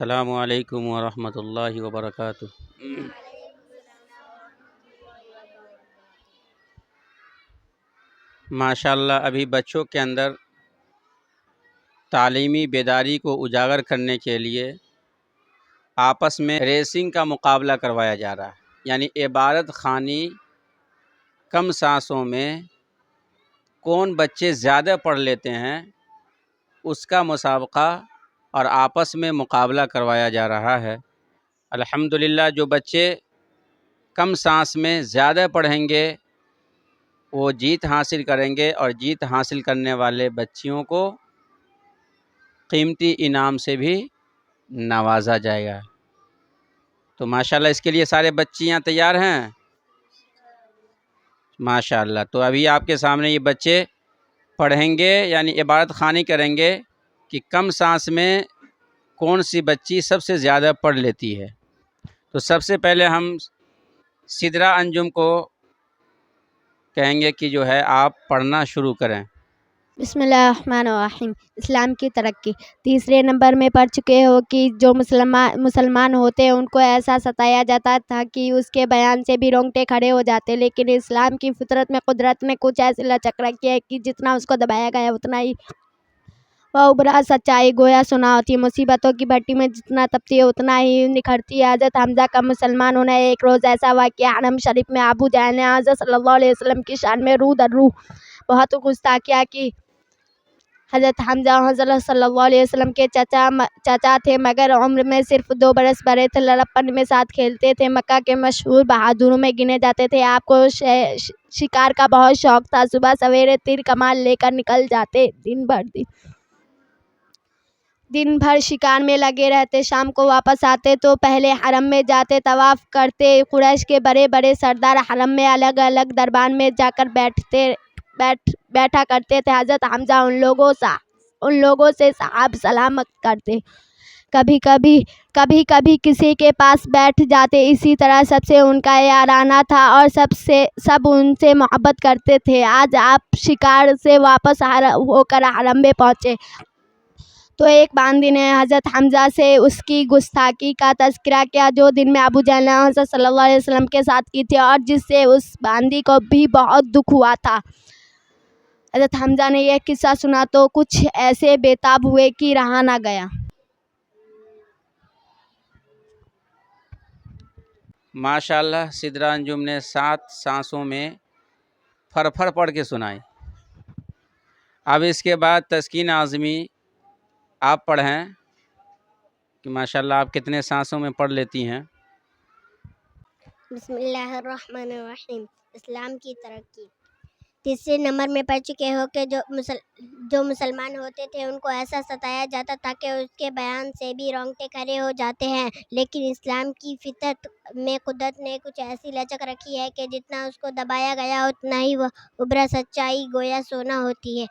السلام علیکم ورحمۃ اللہ وبرکاتہ۔ ماشاءاللہ ابھی بچوں کے اندر تعلیمی بیداری کو اجاگر کرنے کے لیے آپس میں ریسنگ کا مقابلہ کروایا جا رہا ہے، یعنی عبادت خوانی کم سانسوں میں کون بچے زیادہ پڑھ لیتے ہیں اس کا مسابقہ اور آپس میں مقابلہ کروایا جا رہا ہے۔ الحمدللہ جو بچے کم سانس میں زیادہ پڑھیں گے وہ جیت حاصل کریں گے، اور جیت حاصل کرنے والے بچیوں کو قیمتی انعام سے بھی نوازا جائے گا۔ تو ماشاءاللہ اس کے لیے سارے بچیاں تیار ہیں؟ ماشاءاللہ۔ تو ابھی آپ کے سامنے یہ بچے پڑھیں گے، یعنی عبادت خوانی کریں گے کہ کم سانس میں کون سی بچی سب سے زیادہ پڑھ لیتی ہے۔ تو سب سے پہلے ہم سدرہ انجم کو کہیں گے کہ جو ہے آپ پڑھنا شروع کریں۔ بسم اللہ الرحمن الرحیم۔ اسلام کی ترقی۔ تیسرے نمبر میں پڑھ چکے ہو کہ جو مسلمان ہوتے ہیں ان کو ایسا ستایا جاتا تھا کہ اس کے بیان سے بھی رونگٹے کھڑے ہو جاتے، لیکن اسلام کی فطرت میں قدرت نے کچھ ایسی لچک رکھی ہے کہ جتنا اس کو دبایا گیا اتنا ہی وہ ابرا سچائی گویا سنا ہوتی ہے۔ مصیبتوں کی بھٹی میں جتنا تپتی ہے اتنا ہی نکھرتی ہے۔ حضرت حمزہ کا مسلمان ہونا ایک روز ایسا ہوا کہ حرم شریف میں ابو جہل نے حضرت صلی اللہ علیہ وسلم کی شان میں رو در رو بہت گستاخیاں کی۔ حضرت حمزہ حضرت صلی اللہ علیہ وسلم کے چچا تھے، مگر عمر میں صرف 2 برس بڑے تھے۔ لڑکپن میں ساتھ کھیلتے تھے، مکہ کے مشہور بہادروں میں گنے جاتے تھے۔ آپ کو شکار کا بہت شوق تھا، صبح سویرے تیر کمان لے کر نکل جاتے، دن بھر شکار میں لگے رہتے۔ شام کو واپس آتے تو پہلے حرم میں جاتے، طواف کرتے۔ قریش کے بڑے بڑے سردار حرم میں الگ الگ دربان میں جا کر بیٹھا کرتے تھے۔ حضرت حمزہ ان لوگوں سے صحاب سلامت کرتے، کبھی کبھی کسی کے پاس بیٹھ جاتے۔ اسی طرح سب سے ان کا یارانہ تھا اور سب ان سے محبت کرتے تھے۔ آج آپ شکار سے واپس ہو کر حرم میں پہنچے تو ایک باندی نے حضرت حمزہ سے اس کی گستاخی کا تذکرہ کیا جو دن میں ابو جہل نے حضرت صلی اللہ علیہ وسلم کے ساتھ کی تھی، اور جس سے اس باندی کو بھی بہت دکھ ہوا تھا۔ حضرت حمزہ نے یہ قصہ سنا تو کچھ ایسے بے تاب ہوئے کہ رہا نہ گیا۔ ماشاءاللہ سدرہ انجم نے 7 سانسوں میں پھر پھر پڑھ کے سنائی۔ اب اس کے بعد تسکین اعظمی آپ پڑھیں کہ ماشاءاللہ آپ کتنے سانسوں میں پڑھ لیتی ہیں۔ بسم اللہ الرحمن الرحیم۔ اسلام کی ترقی۔ تیسرے نمبر میں پڑھ چکے ہو کہ جو مسلمان ہوتے تھے ان کو ایسا ستایا جاتا تھا کہ اس کے بیان سے بھی رونگٹے کھڑے ہو جاتے ہیں، لیکن اسلام کی فطرت میں قدرت نے کچھ ایسی لچک رکھی ہے کہ جتنا اس کو دبایا گیا اتنا ہی وہ ابرا سچائی گویا سونا ہوتی ہے۔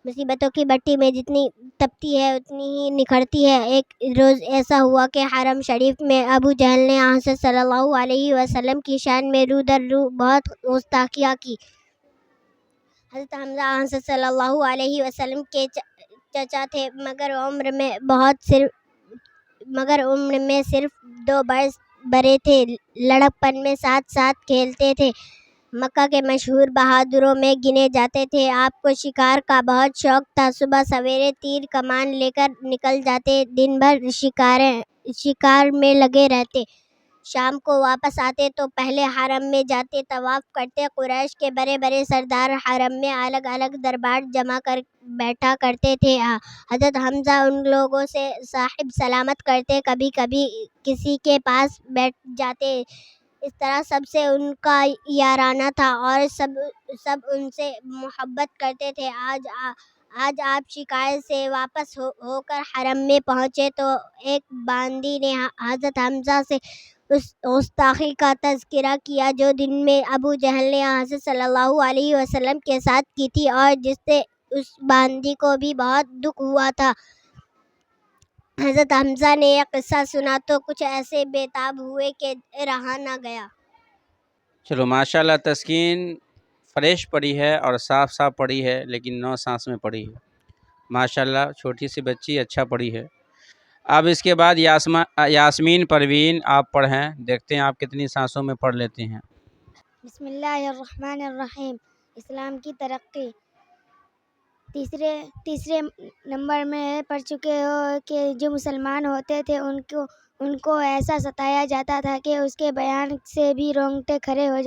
مصیبتوں کی بھٹی میں جتنی تپتی ہے اتنی ہی نکھرتی ہے۔ ایک روز ایسا ہوا کہ حرم شریف میں ابو جہل نے حضرت صلی اللہ علیہ وسلم کی شان میں رو در رو بہت گستاخیاں کی۔ حضرت حمزہ حضرت صلی اللہ علیہ وسلم کے چچا تھے، مگر عمر میں صرف 2 برس بڑے تھے۔ لڑکپن میں ساتھ کھیلتے تھے، مکہ کے مشہور بہادروں میں گنے جاتے تھے۔ آپ کو شکار کا بہت شوق تھا، صبح سویرے تیر کمان لے کر نکل جاتے، دن بھر شکار میں لگے رہتے۔ شام کو واپس آتے تو پہلے حرم میں جاتے، طواف کرتے۔ قریش کے بڑے بڑے سردار حرم میں الگ الگ دربار جما کر بیٹھا کرتے تھے۔ حضرت حمزہ ان لوگوں سے صاحب سلامت کرتے، کبھی کبھی کسی کے پاس بیٹھ جاتے۔ اس طرح سب سے ان کا یارانہ تھا اور سب ان سے محبت کرتے تھے۔ آج آپ شکار سے واپس ہو کر حرم میں پہنچے تو ایک باندی نے حضرت حمزہ سے اس گستاخی کا تذکرہ کیا جو دن میں ابو جہل نے حضرت صلی اللہ علیہ وسلم کے ساتھ کی تھی، اور جس سے اس باندی کو بھی بہت دکھ ہوا تھا۔ حضرت حمزہ نے یہ قصہ سنا تو کچھ ایسے بے تاب ہوئے کہ رہا نہ گیا۔ چلو ماشاءاللہ تسکین فریش پڑھی ہے اور صاف پڑھی ہے، لیکن 9 سانس میں پڑھی ہے۔ ماشاءاللہ چھوٹی سی بچی اچھا پڑھی ہے۔ اب اس کے بعد یاسمین پروین آپ پڑھیں، دیکھتے ہیں آپ کتنی سانسوں میں پڑھ لیتے ہیں۔ بسم اللہ الرحمن الرحیم۔ اسلام کی ترقی۔ تیسرے نمبر میں پڑھ چکے ہو کہ جو مسلمان ہوتے تھے ان کو ایسا ستایا جاتا تھا کہ اس کے بیان سے بھی رونگٹے کھڑے ہو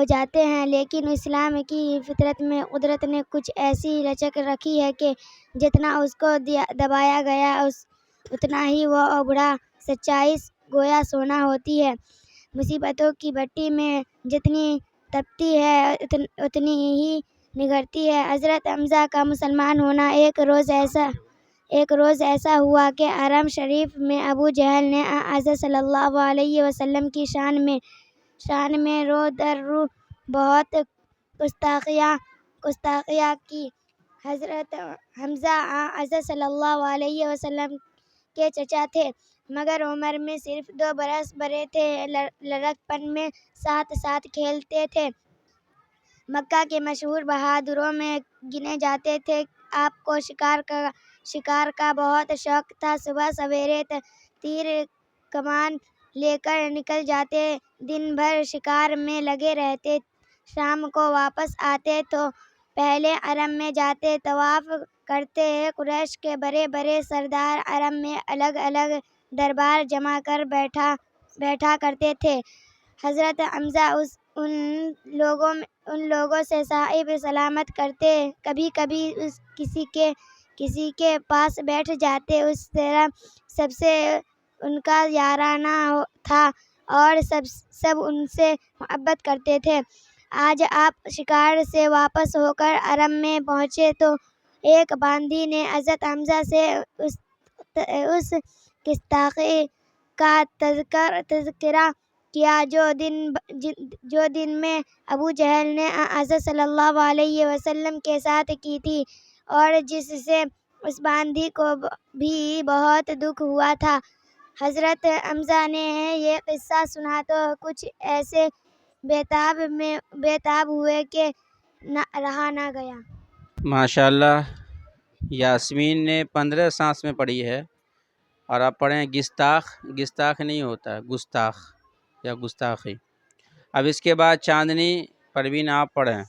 جاتے ہیں، لیکن اسلام کی فطرت میں قدرت نے کچھ ایسی لچک رکھی ہے کہ جتنا اس کو دبایا گیا اتنا ہی وہ ابھرا۔ سچائی گویا سونا ہوتی ہے، مصیبتوں کی بھٹی میں جتنی تپتی ہے اتنی ہی نگھرتی ہے۔ حضرت حمزہ کا مسلمان ہونا۔ ایک روز ایسا ہوا کہ حرم شریف میں ابو جہل نے حضرت صلی اللہ علیہ وسلم کی شان میں رو در رو بہت گستاخیاں کی۔ حضرت حمزہ حضرت صلی اللہ علیہ وسلم کے چچا تھے، مگر عمر میں صرف 2 برس بڑے تھے۔ لڑکپن میں ساتھ کھیلتے تھے، مکہ کے مشہور بہادروں میں گنے جاتے تھے۔ آپ کو شکار کا بہت شوق تھا۔ صبح سویرے تیر کمان لے کر نکل جاتے، دن بھر شکار میں لگے رہتے۔ شام کو واپس آتے تو پہلے حرم میں جاتے، طواف کرتے۔ قریش کے بڑے بڑے سردار حرم میں الگ الگ دربار جما کر بیٹھا کرتے تھے۔ حضرت حمزہ ان لوگوں سے صاحب سلامت کرتے، کبھی کبھی کسی کے پاس بیٹھ جاتے۔ اس طرح سب سے ان کا یارانہ تھا اور سب ان سے محبت کرتے تھے۔ آج آپ شکار سے واپس ہو کر حرم میں پہنچے تو ایک باندی نے حضرت حمزہ سے اس گستاخی کا تذکرہ کیا جو دن میں ابو جہل نے حضرت صلی اللہ علیہ وسلم کے ساتھ کی تھی، اور جس سے اس باندی کو بھی بہت دکھ ہوا تھا۔ حضرت حمزہ نے یہ قصہ سنا تو کچھ ایسے بےتاب ہوئے کہ رہا نہ گیا۔ ماشاءاللہ، یاسمین نے 15 سانس میں پڑھی ہے، اور آپ پڑھیں گستاخ نہیں ہوتا، گستاخ یا گستاخی۔ اب اس کے بعد چاندنی پروین آپ پڑھیں۔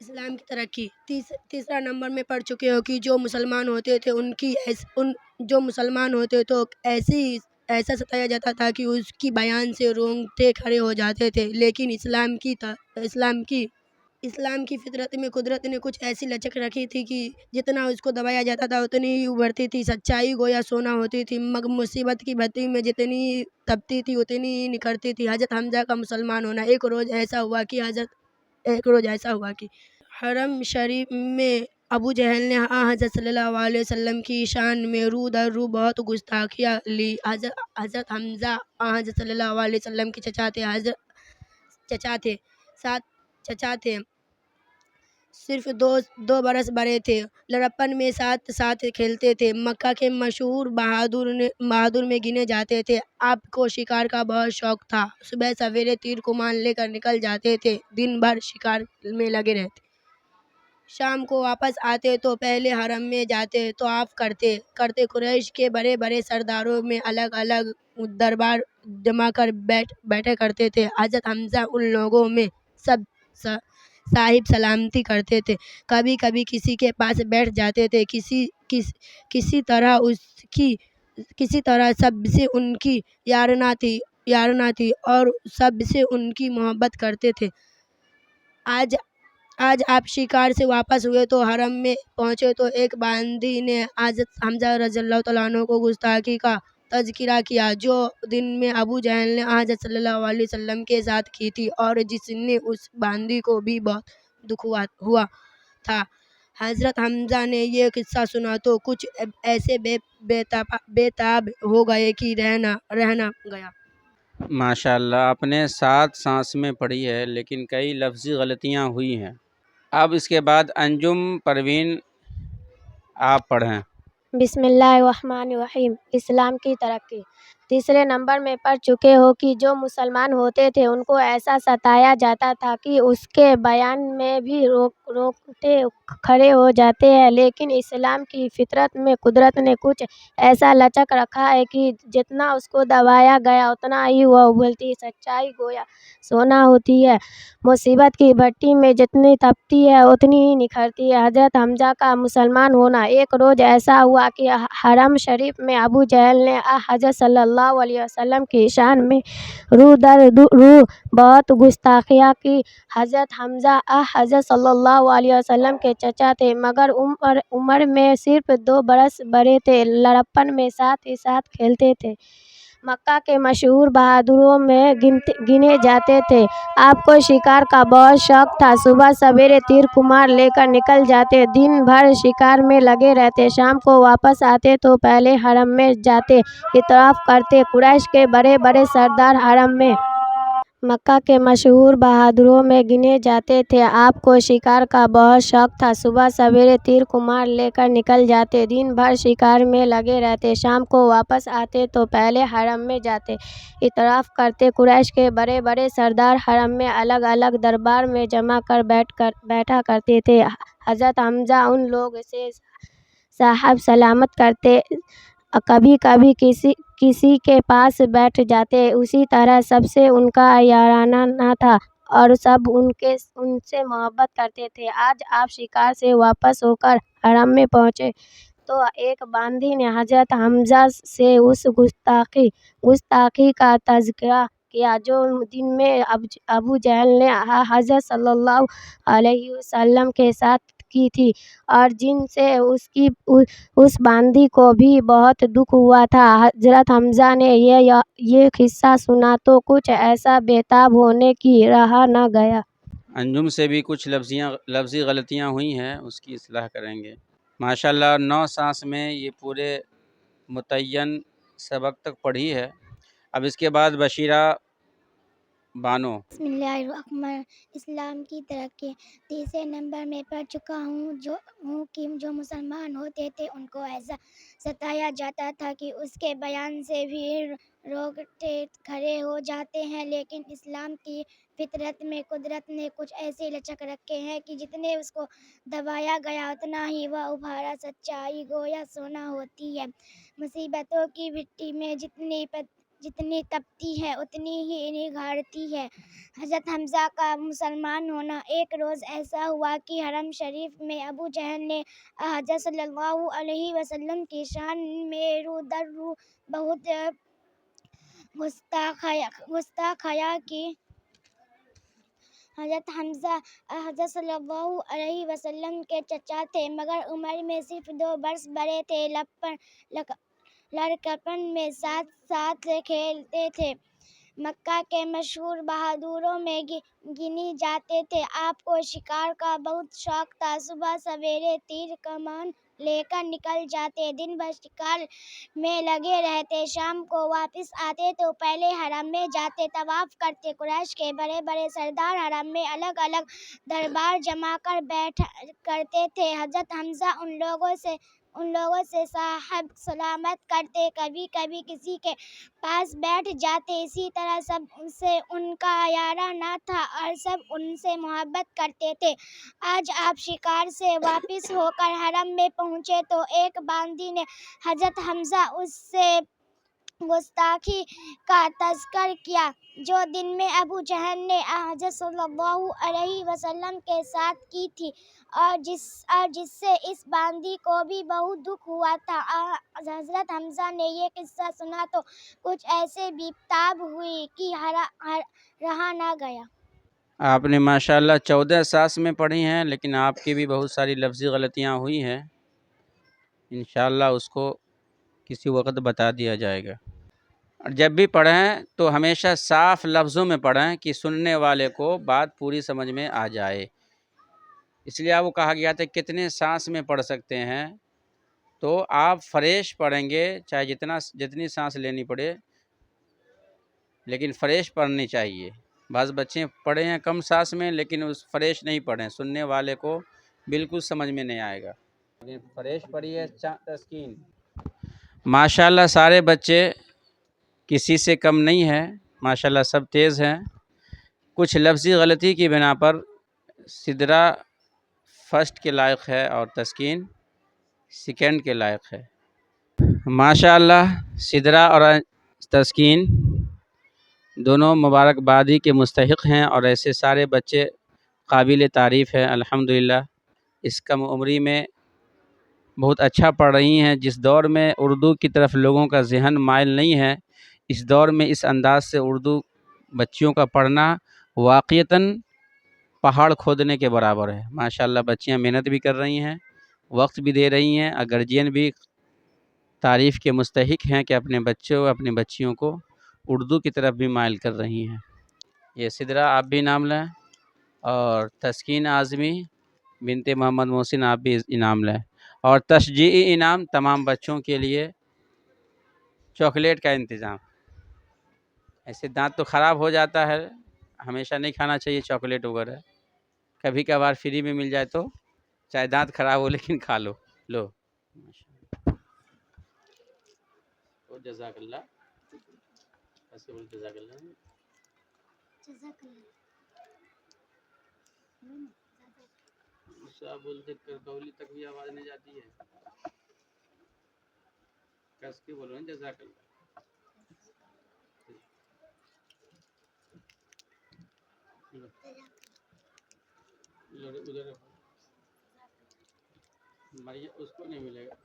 اسلام کی ترقی۔ تیسرا نمبر میں پڑھ چکے ہو کہ جو مسلمان ہوتے تھے ایسا ستایا جاتا تھا کہ اس کی بیان سے رونگٹے کھڑے ہو جاتے تھے، لیکن اسلام کی فطرت میں قدرت نے کچھ ایسی لچک رکھی تھی کہ جتنا اس کو دبایا جاتا تھا اتنی ہی ابھرتی تھی۔ سچائی گویا سونا ہوتی تھی، مگر مصیبت کی بھٹی میں جتنی تپتی تھی اتنی ہی نکھرتی تھی۔ حضرت حمزہ کا مسلمان ہونا۔ ایک روز ایسا ہوا کہ حرم شریف میں ابو جہل نے حضرت صلی اللہ علیہ وسلم کی شان میں رو در رو بہت گستاخیاں لی۔ حضرت حمزہ حضرت صلی اللہ علیہ وسلم کے چچا تھے، صرف 2 برس بڑے تھے۔ لڑکپن میں ساتھ کھیلتے تھے، مکہ کے مشہور بہادر میں گنے جاتے تھے۔ آپ کو شکار کا بہت شوق تھا۔ صبح سویرے تیر کمان لے کر نکل جاتے تھے، دن بھر شکار میں لگے رہتے۔ شام کو واپس آتے تو پہلے حرم میں جاتے، طواف کرتے۔ قریش کے بڑے بڑے سرداروں میں الگ الگ دربار جما کر بیٹھا کرتے تھے۔ حضرت حمزہ ان لوگوں میں صاحب سلامتی کرتے تھے، کبھی کبھی کسی کے پاس بیٹھ جاتے تھے، کسی طرح سب سے ان کی یارانہ تھی اور سب سے ان کی محبت کرتے تھے۔ آج آپ شکار سے واپس ہوئے تو حرم میں پہنچے تو ایک باندی نے حضرت حمزہ رضی اللہ تعالیٰ عنہ کو گستاخی کا تذکرہ کیا جو دن میں ابو جہل نے حضرت صلی اللہ علیہ وسلم کے ساتھ کی تھی، اور جس نے اس باندی کو بھی بہت دکھ ہوا تھا۔ حضرت حمزہ نے یہ قصہ سنا تو کچھ ایسے بےتاب ہو گئے کہ رہ نہ گیا۔ ماشاءاللہ، آپ نے 7 سانس میں پڑھی ہے، لیکن کئی لفظی غلطیاں ہوئی ہیں۔ اب اس کے بعد انجم پروین آپ پڑھیں۔ بسم اللہ الرحمن الرحیم۔ اسلام کی ترقی۔ تیسرے نمبر میں پڑھ چکے ہو کہ جو مسلمان ہوتے تھے ان کو ایسا ستایا جاتا تھا کہ اس کے بیان میں بھی روکتے کھڑے ہو جاتے ہیں، لیکن اسلام کی فطرت میں قدرت نے کچھ ایسا لچک رکھا ہے کہ جتنا اس کو دبایا گیا اتنا ہی وہ ابلتی سچائی گویا سونا ہوتی ہے، مصیبت کی بھٹی میں جتنی تپتی ہے اتنی ہی نکھرتی ہے۔ حضرت حمزہ کا مسلمان ہونا۔ ایک روز ایسا ہوا کہ حرم شریف میں ابو جہل نے حضرت صلی اللہ علیہ وسلم کی شان میں رو در رو بہت گستاخیاں کی۔ حضرت حمزہ حضرت صلی اللہ علیہ وسلم کے چچا تھے، مگر عمر میں صرف 2 برس بڑے تھے، لڑکپن میں ساتھ ہی ساتھ کھیلتے تھے، مکہ کے مشہور بہادروں میں گنے جاتے تھے۔ آپ کو شکار کا بہت شوق تھا، صبح سویرے تیر کمار لے کر نکل جاتے، دن بھر شکار میں لگے رہتے، شام کو واپس آتے تو پہلے حرم میں جاتے، اعتراف کرتے۔ قریش کے بڑے بڑے سردار حرم میں مکہ کے مشہور بہادروں میں گنے جاتے تھے۔ آپ کو شکار کا بہت شوق تھا، صبح سویرے تیر کمار لے کر نکل جاتے، دن بھر شکار میں لگے رہتے، شام کو واپس آتے تو پہلے حرم میں جاتے، اعتراف کرتے۔ قریش کے بڑے بڑے سردار حرم میں الگ الگ دربار میں جمع کر بیٹھا کرتے تھے، حضرت حمزہ ان لوگ سے صاحب سلامت کرتے، کبھی کبھی کسی کے پاس بیٹھ جاتے، اسی طرح سب سے ان کا یارانہ تھا اور سب ان سے محبت کرتے تھے۔ آج آپ شکار سے واپس ہو کر حرم میں پہنچے تو ایک باندی نے حضرت حمزہ سے اس گستاخی کا تذکرہ کیا جو دن میں ابو جہل نے حضرت صلی اللہ علیہ وسلم کے ساتھ کی تھی، اور جن سے اس باندی کو بھی بہت دکھ ہوا تھا۔ حضرت حمزہ نے یہ قصہ سنا تو کچھ ایسا بےتاب ہونے کی رہا نہ گیا۔ انجم سے بھی کچھ لفظی غلطیاں ہوئی ہیں، اس کی اصلاح کریں گے۔ ماشاءاللہ 9 سانس میں یہ پورے متعین سبق تک پڑھی ہے۔ اب اس کے بعد بشیرہ بانو۔ بسم اللہ الرحمن۔ اسلام کی ترقی۔ تیسرے نمبر میں پڑھ چکا ہوں کہ جو مسلمان ہوتے تھے ان کو ایسا ستایا جاتا تھا کہ اس کے بیان سے بھی روکتے کھڑے ہو جاتے ہیں، لیکن اسلام کی فطرت میں قدرت نے کچھ ایسے لچک رکھے ہیں کہ جتنے اس کو دبایا گیا اتنا ہی وہ ابھارا سچائی گویا سونا ہوتی ہے، مصیبتوں کی بھٹی میں جتنی تپتی ہے اتنی ہی نگھارتی ہے۔ حضرت حمزہ کا مسلمان ہونا۔ ایک روز ایسا ہوا کہ حرم شریف میں ابو جہل نے حضرت صلی اللہ علیہ وسلم کی شان میں رو در رو بہت گستاخیاں کی۔ حضرت حمزہ حضرت صلی اللہ علیہ وسلم کے چچا تھے، مگر عمر میں صرف 2 برس بڑے تھے، لڑکپن میں ساتھ ساتھ کھیلتے تھے، مکہ کے مشہور بہادروں میں گنے جاتے تھے۔ آپ کو شکار کا بہت شوق تھا، صبح سویرے تیر کمان لے کر نکل جاتے، دن بھر شکار میں لگے رہتے، شام کو واپس آتے تو پہلے حرم میں جاتے، طواف کرتے۔ قریش کے بڑے بڑے سردار حرم میں الگ الگ دربار جما کر بیٹھا کرتے تھے، حضرت حمزہ ان لوگوں سے صاحب سلامت کرتے، کبھی کبھی کسی کے پاس بیٹھ جاتے، اسی طرح سب سے ان کا یارانہ تھا اور سب ان سے محبت کرتے تھے۔ آج آپ شکار سے واپس ہو کر حرم میں پہنچے تو ایک باندی نے حضرت حمزہ سے گستاخی کا تذکرہ کیا جو دن میں ابو جہل نے حضرت صلی اللہ علیہ وسلم کے ساتھ کی تھی، اور جس سے اس باندی کو بھی بہت دکھ ہوا تھا۔ حضرت حمزہ نے یہ قصہ سنا تو کچھ ایسے بےتاب ہوئی کہ رہا نہ گیا۔ آپ نے ماشاءاللہ 14 سانس میں پڑھی ہیں، لیکن آپ کی بھی بہت ساری لفظی غلطیاں ہوئی ہیں، انشاءاللہ اس کو کسی وقت بتا دیا جائے گا۔ اور جب بھی پڑھیں تو ہمیشہ صاف لفظوں میں پڑھیں کہ سننے والے کو بات پوری سمجھ میں آ جائے، اس لیے آپ کو کہا گیا تھا کتنے سانس میں پڑھ سکتے ہیں، تو آپ فریش پڑھیں گے، چاہے جتنی سانس لینی پڑے، لیکن فریش پڑھنی چاہیے۔ بعض بچے پڑھے ہیں کم سانس میں لیکن اس فریش نہیں پڑھیں، سننے والے کو بالکل سمجھ میں نہیں آئے گا، لیکن فریش پڑھیے تسکین۔ ماشاءاللہ سارے بچے کسی سے کم نہیں ہے، ماشاءاللہ سب تیز ہیں۔ کچھ لفظی غلطی کی بنا پر سدرا فرسٹ کے لائق ہے اور تسکین سیکنڈ کے لائق ہے۔ ماشاءاللہ سدرا اور تسکین دونوں مبارکبادی کے مستحق ہیں، اور ایسے سارے بچے قابل تعریف ہیں الحمدللہ۔ اس کم عمری میں بہت اچھا پڑھ رہی ہیں۔ جس دور میں اردو کی طرف لوگوں کا ذہن مائل نہیں ہے، اس دور میں اس انداز سے اردو بچیوں کا پڑھنا واقعتاً پہاڑ کھودنے کے برابر ہے۔ ماشاءاللہ بچیاں محنت بھی کر رہی ہیں، وقت بھی دے رہی ہیں، اور گارجین بھی تعریف کے مستحق ہیں کہ اپنے بچوں اپنی بچیوں کو اردو کی طرف بھی مائل کر رہی ہیں۔ یہ سدرا آپ بھی انعام لیں، اور تسکین اعظمی بنت محمد محسن آپ بھی انعام لیں، اور تشجیعی انعام تمام بچوں کے لیے چاکلیٹ کا انتظام۔ ایسے دانت تو خراب ہو جاتا ہے، ہمیشہ نہیں کھانا چاہیے چاکلیٹ وغیرہ، کبھی کبھار فری میں مل جائے تو چاہے دانت خراب ہو لیکن کھا لو۔ لو جزاک اللہ، جزاک اللہ۔ بولتے کولی تک بھی آواز نہیں جاتی ہے، کس کے بولو نا جزاک اللہ۔ ادھر اس کو نہیں ملے گا۔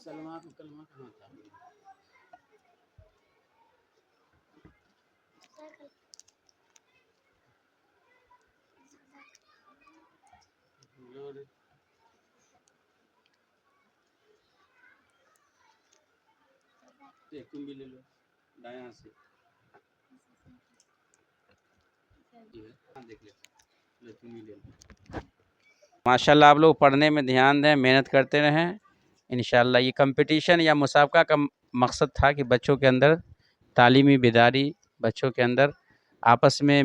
سلمہ کو کلمہ کہاں تھا؟ تم بھی لے لو دایاں سے، دیکھ لے تم بھی لے لو۔ ماشاءاللہ آپ لوگ پڑھنے میں دھیان دیں، محنت کرتے رہیں انشاءاللہ۔ یہ کمپٹیشن یا مسابقہ کا مقصد تھا کہ بچوں کے اندر تعلیمی بیداری، بچوں کے اندر آپس میں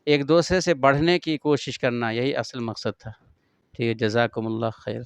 ایک دوسرے سے بڑھنے کی کوشش کرنا، یہی اصل مقصد تھا۔ ٹھیک ہے، جزاکم اللہ خیر۔